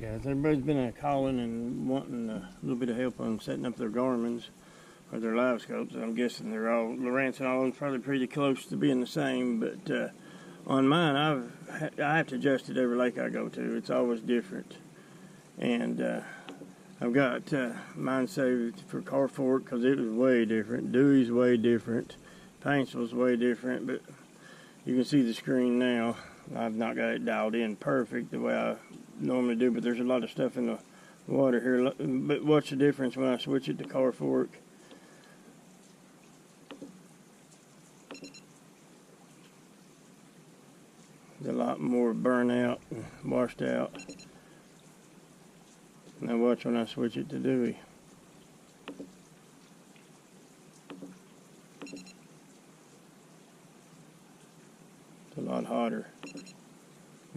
guys. Everybody's been calling and wanting a little bit of help on setting up their Garmins or their Livescopes. I'm guessing they're all, Lowrance and all of them probably pretty close to being the same, but on mine, I have to adjust it every lake I go to. It's always different. And I've got mine saved for Car Fork because it was way different. Dewey's way different. Paintsville's way different, but you can see the screen now. I've not got it dialed in perfect the way I normally do, but there's a lot of stuff in the water here. But watch the difference when I switch it to Car Fork. There's a lot more burnout and washed out. Now watch when I switch it to Dewey. It's a lot hotter.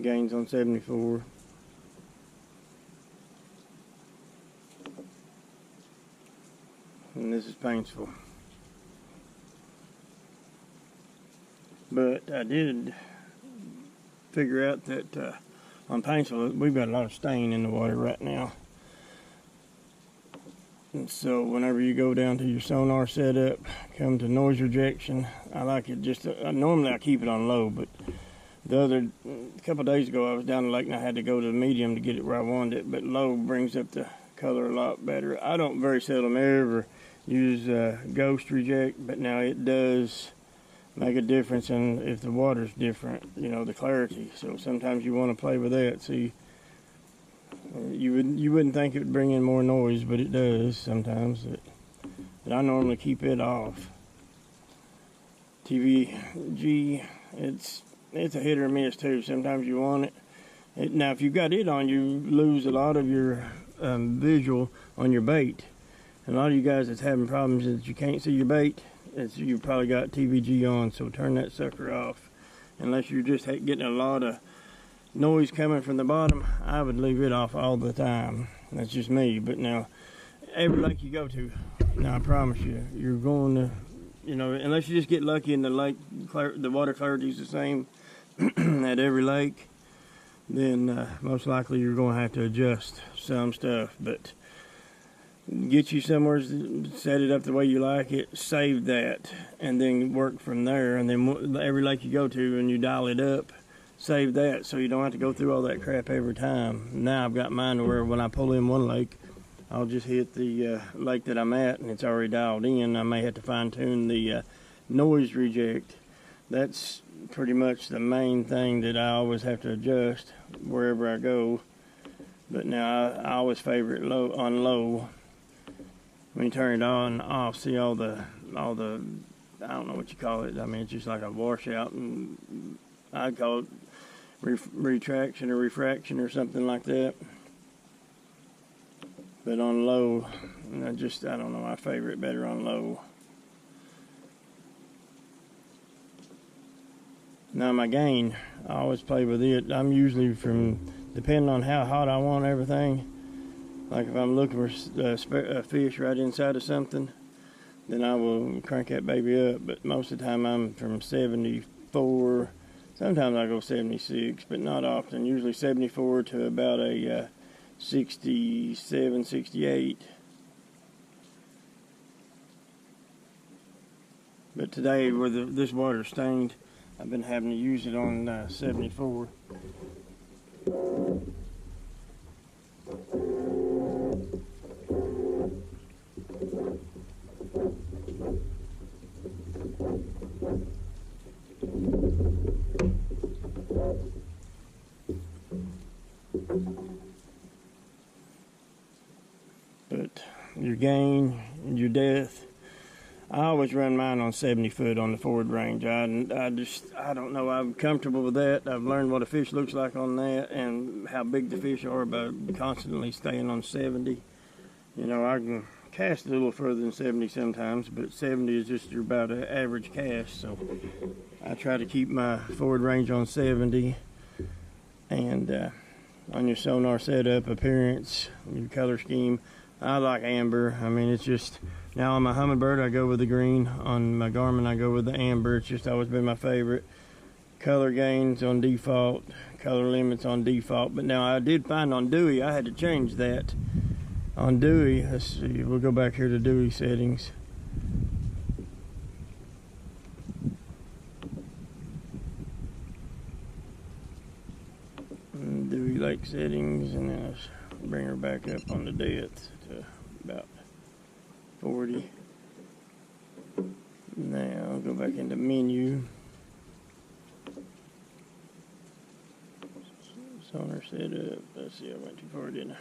Gains on 74. And this is Paintsville. But I did figure out that on Paintsville we've got a lot of stain in the water right now. And so whenever you go down to your sonar setup, come to noise rejection, I like it just, normally I keep it on low, but a couple of days ago I was down the lake and I had to go to the medium to get it where I wanted it, but low brings up the color a lot better. I don't very seldom ever use ghost reject, but now it does make a difference in if the water's different, you know, the clarity. So sometimes you want to play with that. See, you wouldn't think it would bring in more noise, but it does sometimes. But I normally keep it off. TVG, it's a hit or miss too. Sometimes you want it. Now if you've got it on, you lose a lot of your visual on your bait. And a lot of you guys that's having problems is you can't see your bait. You probably got TVG on, so turn that sucker off. Unless you're just getting a lot of noise coming from the bottom, I would leave it off all the time. That's just me. But now, every lake you go to, now I promise you, you're going to, you know, unless you just get lucky and the lake, the water clarity is the same at every lake, then most likely you're going to have to adjust some stuff. But get you somewhere, set it up the way you like it, save that, and then work from there. And then every lake you go to and you dial it up, save that so you don't have to go through all that crap every time. Now I've got mine to where when I pull in one lake, I'll just hit the lake that I'm at and it's already dialed in. I may have to fine tune the noise reject. That's pretty much the main thing that I always have to adjust wherever I go. But now I always favor it on low. When you turn it on and off, see all the I don't know what you call it. I mean, it's just like a washout, and I'd call it retraction or refraction or something like that. But on low, I don't know, I favor it better on low. Now my gain, I always play with it. I'm usually depending on how hot I want everything. Like if I'm looking for a fish right inside of something, then I will crank that baby up. But most of the time I'm from 74. Sometimes I go 76, but not often. Usually 74 to about a 67, 68. But today, where this water's stained, I've been having to use it on 74. But your gain and your depth, I always run mine on 70 foot on the forward range. I don't know, I'm comfortable with that. I've learned what a fish looks like on that and how big the fish are by constantly staying on 70. You know, I can cast a little further than 70 sometimes, but 70 is just about an average cast. So I try to keep my forward range on 70. And on your sonar setup, appearance, your color scheme, I like amber. I mean, it's just, now on my Humminbird I go with the green. On my Garmin I go with the amber. It's just always been my favorite color gains on default, color limits on default. But now I did find on Dewey, I had to change that. On Dewey, let's see, we'll go back here to Dewey settings. Dewey Lake settings, and then let's bring her back up on the depth to about 40. Now I'll go back into menu. Sonar setup. Let's see, I went too far, didn't I?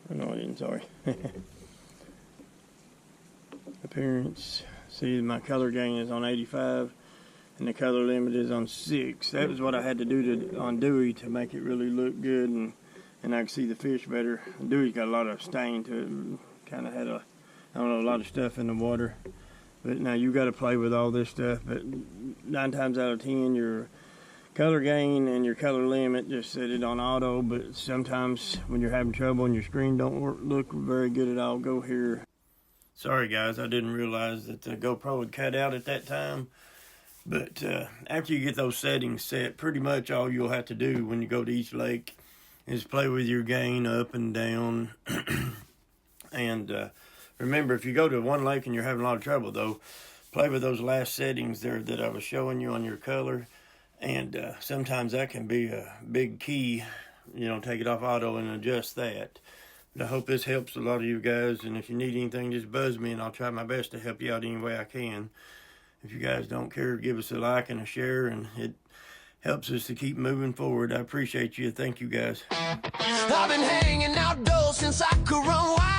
Oh, no, I didn't, sorry. Appearance. See, my color gain is on 85 and the color limit is on 6. That was what I had to do on Dewey to make it really look good, and I can see the fish better. Dewey's got a lot of stain to it. Kind of had a lot of stuff in the water. But now you got to play with all this stuff. But 9 times out of 10, your color gain and your color limit, just set it on auto. But sometimes when you're having trouble and your screen don't look very good at all, go here. Sorry guys, I didn't realize that the GoPro would cut out at that time. But after you get those settings set, pretty much all you'll have to do when you go to each lake is play with your gain up and down. And remember, if you go to one lake and you're having a lot of trouble though, play with those last settings there that I was showing you on your color. And sometimes that can be a big key, you know, take it off auto and adjust that. But I hope this helps a lot of you guys, and if you need anything, just buzz me and I'll try my best to help you out any way I can. If you guys don't care, give us a like and a share, and it helps us to keep moving forward. I appreciate you. Thank you guys. I've been hanging outdoors since I could run wild.